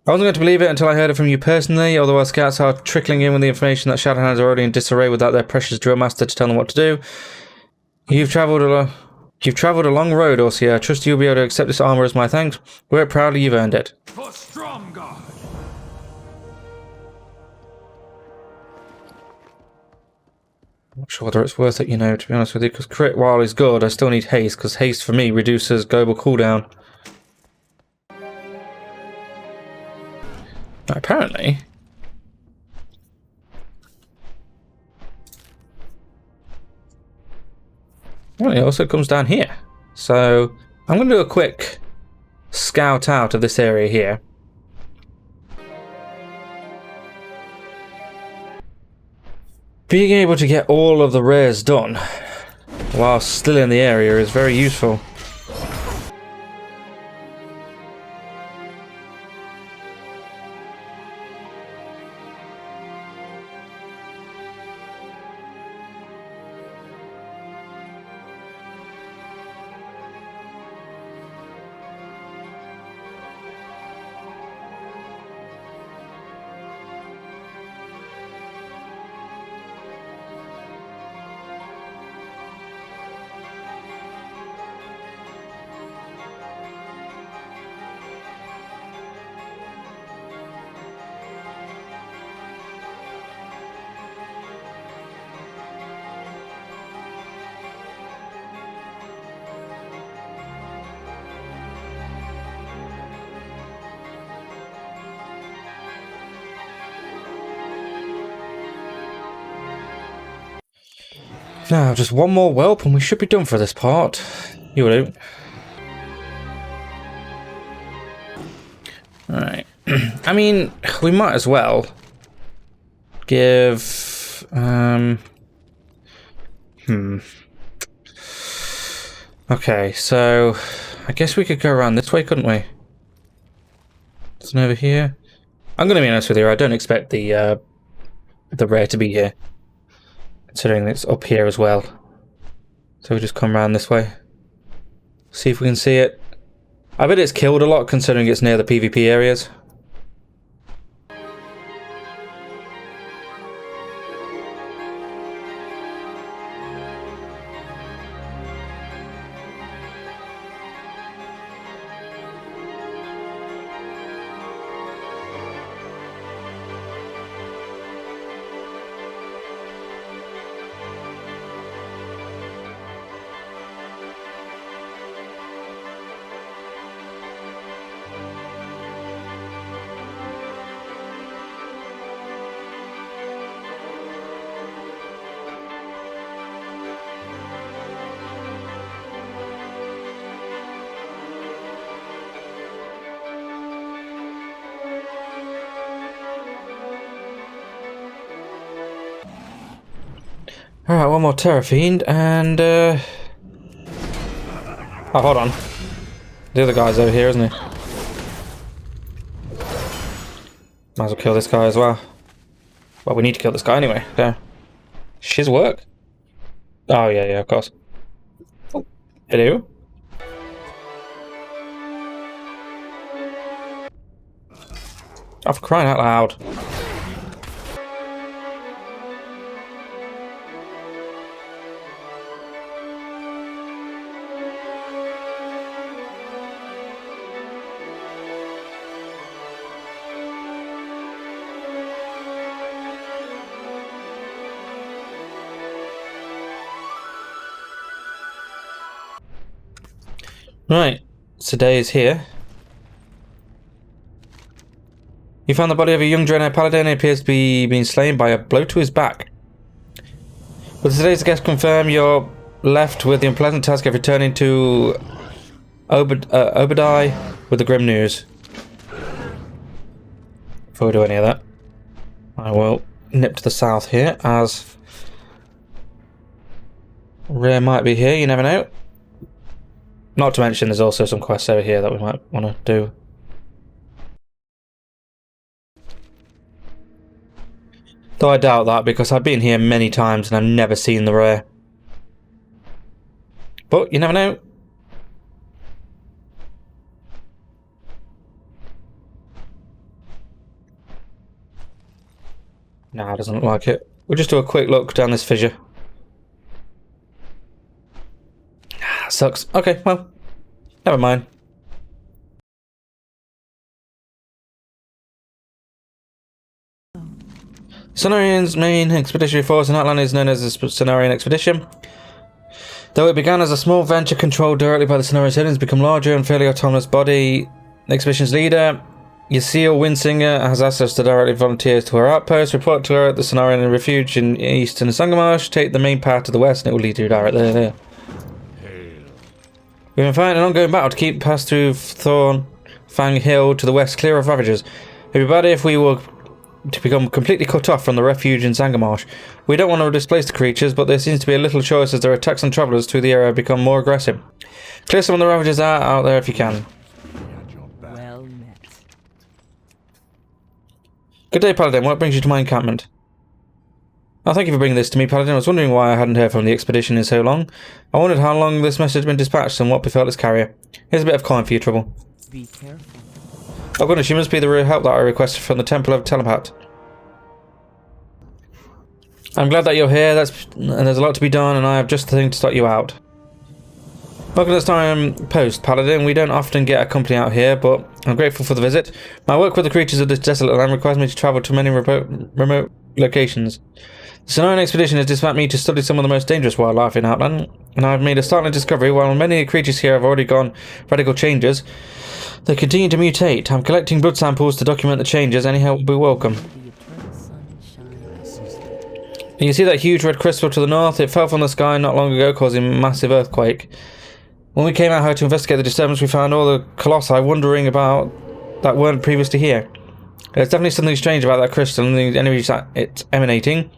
I wasn't going to believe it until I heard it from you personally, although our scouts are trickling in with the information that Shadowhounds are already in disarray without their precious drill master to tell them what to do. You've travelled a long road, Orsia. I trust you'll be able to accept this armour as my thanks. Wear it proudly, you've earned it. For strong God. I'm not sure whether it's worth it, you know, to be honest with you, because crit, while is good, I still need haste, because haste for me reduces global cooldown. Apparently. Well, it also comes down here. So, I'm going to do a quick scout out of this area here. Being able to get all of the rares done while still in the area is very useful. Now, just one more whelp and we should be done for this part. You do. Alright. I mean, we might as well give... Okay, so I guess we could go around this way, couldn't we? It's over here. I'm going to be honest with you, I don't expect the rare to be here. Considering it's up here as well. So we just come around this way. See if we can see it. I bet it's killed a lot considering it's near the PvP areas. Alright, one more Terror Fiend, and oh, hold on. The other guy's over here, isn't he? Might as well kill this guy as well. Well, we need to kill this guy anyway. Okay. Shiz work? Oh, yeah, of course. Oh, hello? Oh, for crying out loud. Right, today is here. You found the body of a young Draenei paladin. He appears to be being slain by a blow to his back. With today's guest confirm, you're left with the unpleasant task of returning to Obadiah with the grim news. Before we do any of that, I will nip to the south here, as Rare might be here, you never know. Not to mention there's also some quests over here that we might want to do. Though I doubt that, because I've been here many times and I've never seen the rare. But you never know. Nah, it doesn't look like it. We'll just do a quick look down this fissure. Ah, sucks. Okay, well, never mind. Cenarian's main expeditionary force in Outland is known as the Cenarian Expedition. Though it began as a small venture controlled directly by the Cenarian citizens, become larger and fairly autonomous body. The expedition's leader, Yasiel Winsinger, has asked us to directly volunteer to her outpost, report to her at the Cenarian Refuge in eastern Sangamarsh, take the main path to the west, and it will lead you directly there. We've been fighting an ongoing battle to keep pass through Thorn Fang Hill to the west, clear of ravagers. It would be bad if we were to become completely cut off from the refuge in Sangamarsh. We don't want to displace the creatures, but there seems to be a little choice as their attacks on travellers through the area become more aggressive. Clear some of the ravagers out there if you can. Well met. Good day, Paladin. What brings you to my encampment? Oh, thank you for bringing this to me, Paladin. I was wondering why I hadn't heard from the expedition in so long. I wondered how long this message had been dispatched and what befell its carrier. Here's a bit of coin for your trouble. Be careful. Oh goodness, she must be the help that I requested from the Temple of Telepath. I'm glad that you're here. There's a lot to be done, and I have just the thing to start you out. Welcome to this time post, Paladin. We don't often get a company out here, but I'm grateful for the visit. My work with the creatures of this desolate land requires me to travel to many remote locations. The Cenarian expedition has dispatched me to study some of the most dangerous wildlife in Outland, and I've made a startling discovery. While many creatures here have already gone radical changes, they continue to mutate. I'm collecting blood samples to document the changes. Any help will be welcome. And you see that huge red crystal to the north? It fell from the sky not long ago, causing a massive earthquake. When we came out here to investigate the disturbance, we found all the colossi wandering about that weren't previously here. There's definitely something strange about that crystal and the energies that it's emanating.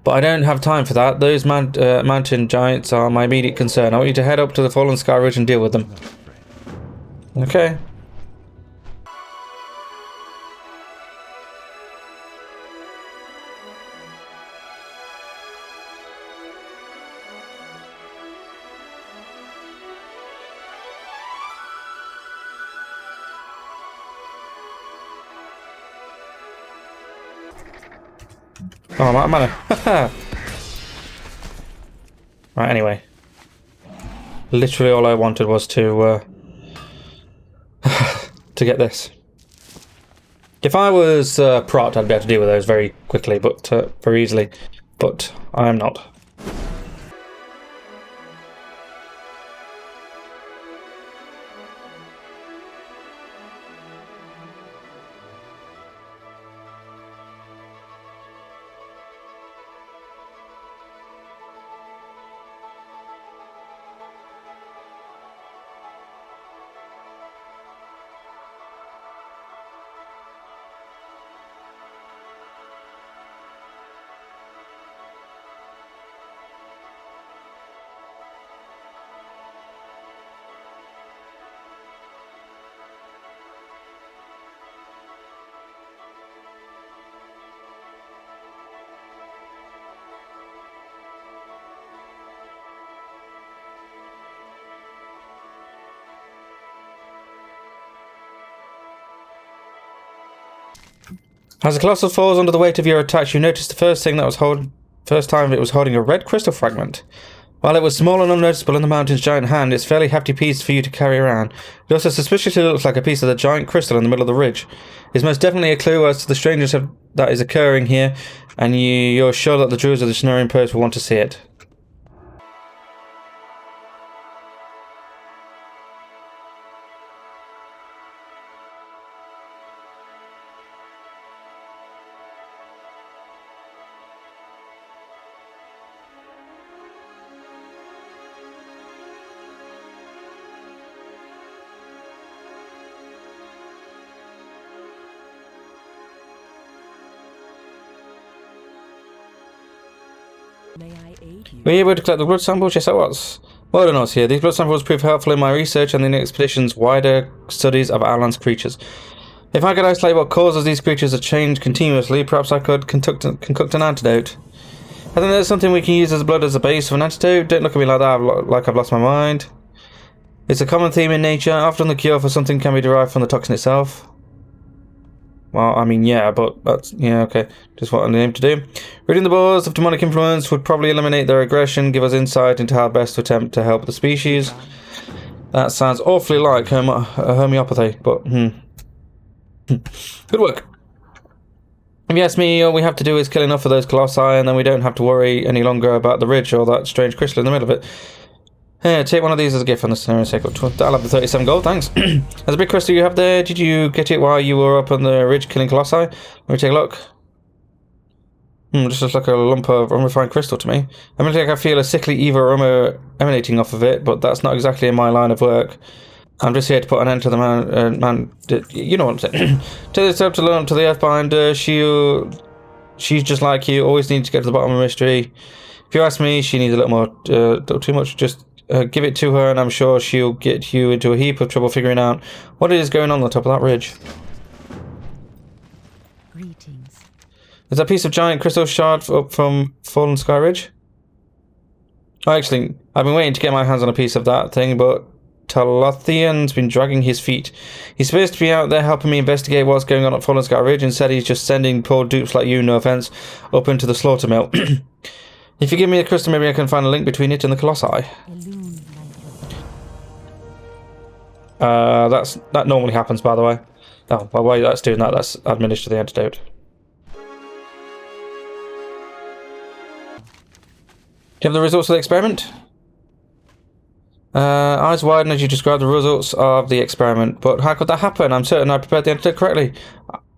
But I don't have time for that. Those mountain giants are my immediate concern. I want you to head up to the fallen sky ridge and deal with them. Okay. Oh, I'm out of mana. Right, anyway. Literally all I wanted was to to get this. If I was Prot, I'd be able to deal with those very quickly, but very easily. But I am not. As the Colossus falls under the weight of your attacks, you notice the first time it was holding a red crystal fragment. While it was small and unnoticeable in the mountain's giant hand, it's a fairly hefty piece for you to carry around. It also suspiciously looks like a piece of the giant crystal in the middle of the ridge. It's most definitely a clue as to the strangeness that is occurring here, and you're sure that the druids of the Cenarian Post will want to see it. May I aid you? Were you able to collect the blood samples? Yes, I was. Well done, us here. These blood samples prove helpful in my research and in the expedition's wider studies of Outland's creatures. If I could isolate what causes these creatures to change continuously, perhaps I could concoct an antidote. I think there's something we can use as blood as a base of an antidote. Don't look at me like that, like I've lost my mind. It's a common theme in nature. Often the cure for something can be derived from the toxin itself. Well, I mean, yeah, but that's... Yeah, okay. Just what I aim to do. Reading the bores of demonic influence would probably eliminate their aggression, give us insight into how best to attempt to help the species. That sounds awfully like homeopathy, but, Good work. If you ask me, all we have to do is kill enough of those colossi, and then we don't have to worry any longer about the ridge or that strange crystal in the middle of it. Here, take one of these as a gift from the scenario cycle. I'll have the 37 gold, thanks. There's a big crystal you have there. Did you get it while you were up on the ridge killing colossi? Let me take a look. Just looks like a lump of unrefined crystal to me. I mean, like I feel a sickly evil aroma emanating off of it, but that's not exactly in my line of work. I'm just here to put an end to the man. You know what I'm saying. Take this up to learn to the Earthbinder. She's just like you. Always needs to get to the bottom of the mystery. If you ask me, she needs a little more, too much. Just give it to her, and I'm sure she'll get you into a heap of trouble figuring out what it is going on the top of that ridge. Greetings. There's a piece of giant crystal shard up from Fallen Sky Ridge. Oh, actually, I've been waiting to get my hands on a piece of that thing, but Talothian's been dragging his feet. He's supposed to be out there helping me investigate what's going on at Fallen Sky Ridge. Instead, he's just sending poor dupes like you, no offense, up into the slaughter mill. If you give me a crystal, maybe I can find a link between it and the colossi. That normally happens, by the way. Oh, well, while that's doing that, that's administer the antidote. Do you have the results of the experiment? Eyes widen as you describe the results of the experiment, but how could that happen? I'm certain I prepared the antidote correctly.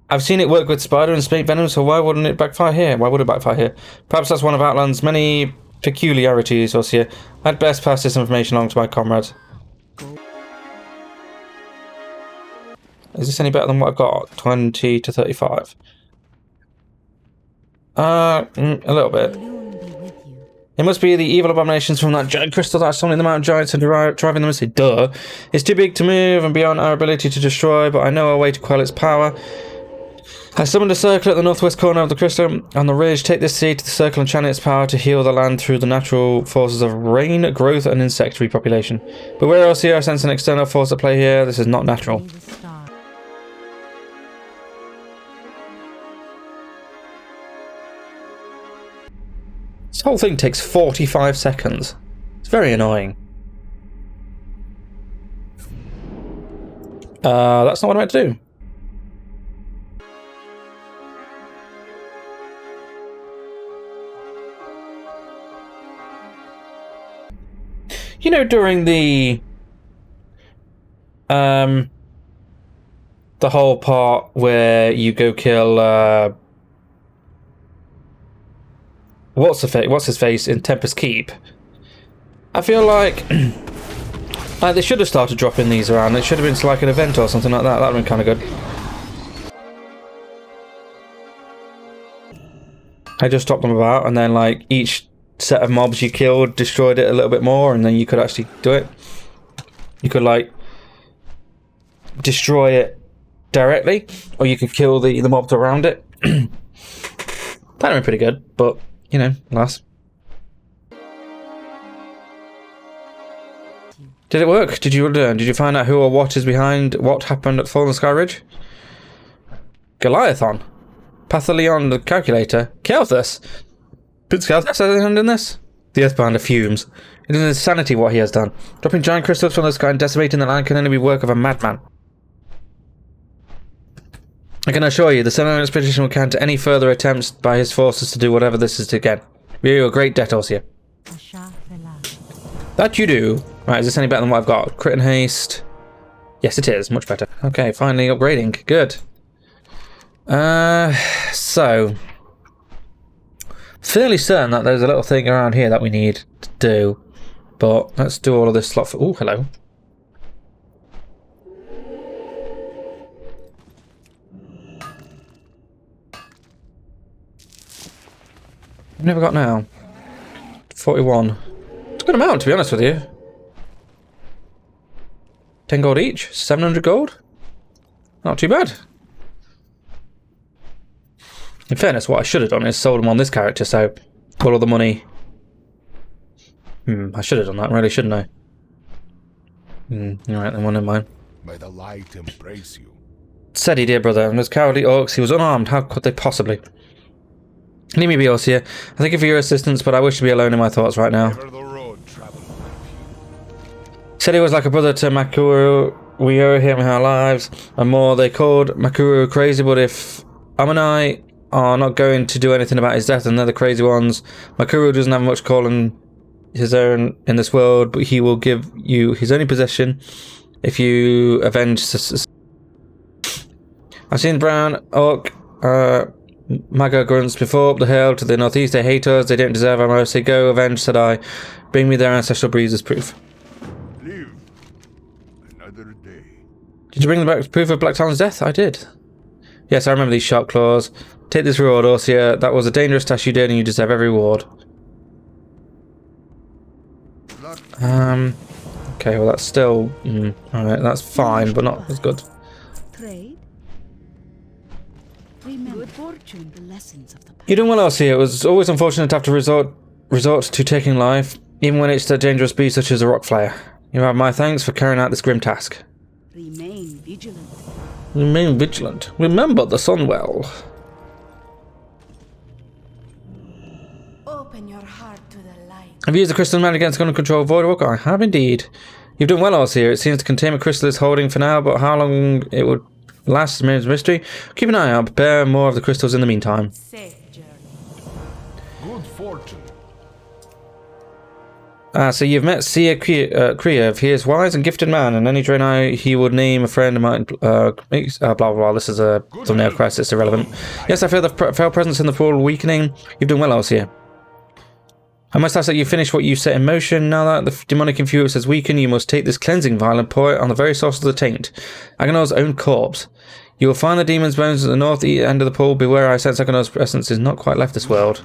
I've seen it work with spider and snake venom, so why wouldn't it backfire here? Why would it backfire here? Perhaps that's one of Outland's many peculiarities, Ossia. I'd best pass this information along to my comrades. Is this any better than what I've got? 20 to 35. A little bit. It must be the evil abominations from that giant crystal that's summoning the mountain giants and driving them. I say, duh. It's too big to move and beyond our ability to destroy, but I know a way to quell its power. I summoned a circle at the northwest corner of the crystal on the ridge. Take this seed to the circle and channel its power to heal the land through the natural forces of rain, growth, and insect repopulation. Beware, Ossia, I sense an external force at play here. This is not natural. This whole thing takes 45 seconds. It's very annoying. That's not what I meant to do. You know, during the whole part where you go kill what's his face in Tempest Keep, I feel like they should have started dropping these around. It should have been like an event or something like that. That would have been kind of good. I just stopped them about, and then like each set of mobs you killed destroyed it a little bit more, and then you could actually do it. You could like destroy it directly, or you could kill the mobs around it. That would have been pretty good, but you know, alas. Did it work? Did you learn? Did you find out who or what is behind what happened at Fallen Sky Ridge? Goliathon? Pathaleon the Calculator? Kelthus? Did Kelthus have a hand in this? The Earthbinder fumes. It is insanity what he has done. Dropping giant crystals from the sky and decimating the land can only be work of a madman. I can assure you, the Senate expedition will counter any further attempts by his forces to do whatever this is again. We owe you a great debt, Ossia. That you do. Right, is this any better than what I've got? Crit and haste. Yes, it is. Much better. Okay, finally upgrading. Good. So. Fairly certain that there's a little thing around here that we need to do. But let's do all of this slot for... Oh, hello. I've never got now. 41. It's a good amount, to be honest with you. 10 gold each. 700 gold. Not too bad. In fairness, what I should have done is sold them on this character, so all of the money... I should have done that, really, shouldn't I? Alright, then, well, never mind. May the light embrace you. Said he did, brother. And those cowardly orcs, he was unarmed. How could they possibly? Leave me be, Ossia. I thank you for your assistance, but I wish to be alone in my thoughts right now. Said he was like a brother to Makuru. We owe him our lives and more. They called Makuru crazy, but if Am and I are not going to do anything about his death, and they're the crazy ones. Makuru doesn't have much calling his own in this world, but he will give you his only possession if you avenge. I've seen brown orc Maga grunts before up the hill to the northeast. They hate us. They don't deserve our mercy. Go avenge, said I. Bring me their ancestral breeds as proof. Live another day. Did you bring back proof of Black Talon's death? I did. Yes, I remember these sharp claws. Take this reward, Orsia. That was a dangerous task you did, and you deserve every reward. Okay, well that's still... alright, that's fine, but not as good. Trade. Remember good fortune, the lessons of the past. You're doing well, Orsia. It was always unfortunate to have to resort to taking life, even when it's a dangerous beast such as a rock flyer. You have my thanks for carrying out this grim task. Remain vigilant. Remain vigilant. Remember the sun well. Open your heart to the light. Have you used the crystal man against gun control Voidwalker? I have indeed. You've done well, Orsia. It seems the containment crystal is holding for now, but how long it would last remains a mystery. Keep an eye out. Prepare more of the crystals in the meantime. Safe journey. Good fortune. So you've met Seer Kriev. He is wise and gifted man, and any drain he would name a friend of mine. Blah blah blah. This is a thumbnail quest. It's irrelevant. Yes, I feel the fell presence in the pool weakening. You've done well, Elsia. I must ask that you finish what you set in motion. Now that the demonic influence has weakened, you must take this cleansing vial and pour it on the very source of the taint, Agonor's own corpse. You will find the demon's bones at the north end of the pool. Beware, I sense Agonor's presence is not quite left this world.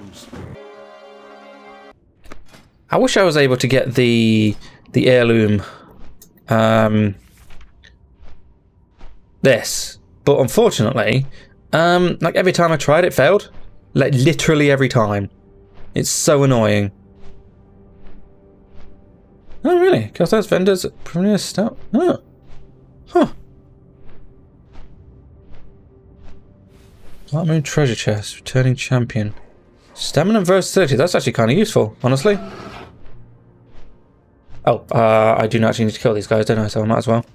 I wish I was able to get the heirloom, this, but unfortunately, like every time I tried, it failed. Like literally every time. It's so annoying. Oh really? Because those vendors premier stuff. Oh, huh. Black Moon treasure chest, returning champion, stamina and versatility. That's actually kind of useful, honestly. Oh, I do not actually need to kill these guys, don't I? So I might as well.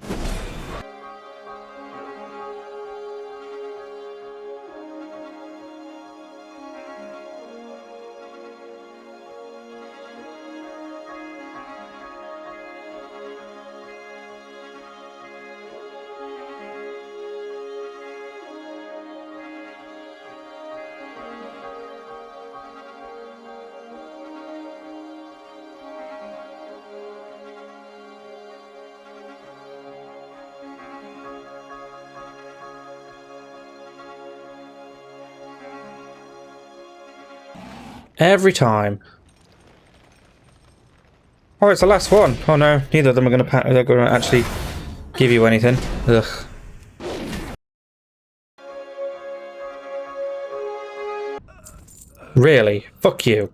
Every time. Oh, it's the last one. Oh no, neither of them are going to actually give you anything. Ugh. Really? Fuck you.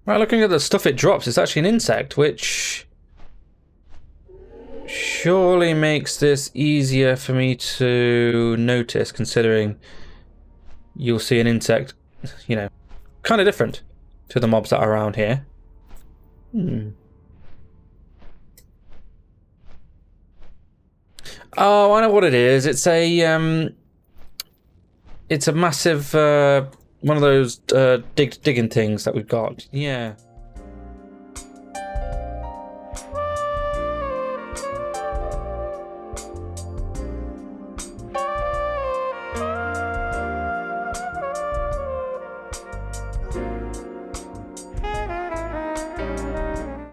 Right, looking at the stuff it drops, it's actually an insect, which surely makes this easier for me to notice, considering you'll see an insect, you know, kind of different to the mobs that are around here. Oh, I know what it is. It's a massive one of those digging things that we've got. Yeah.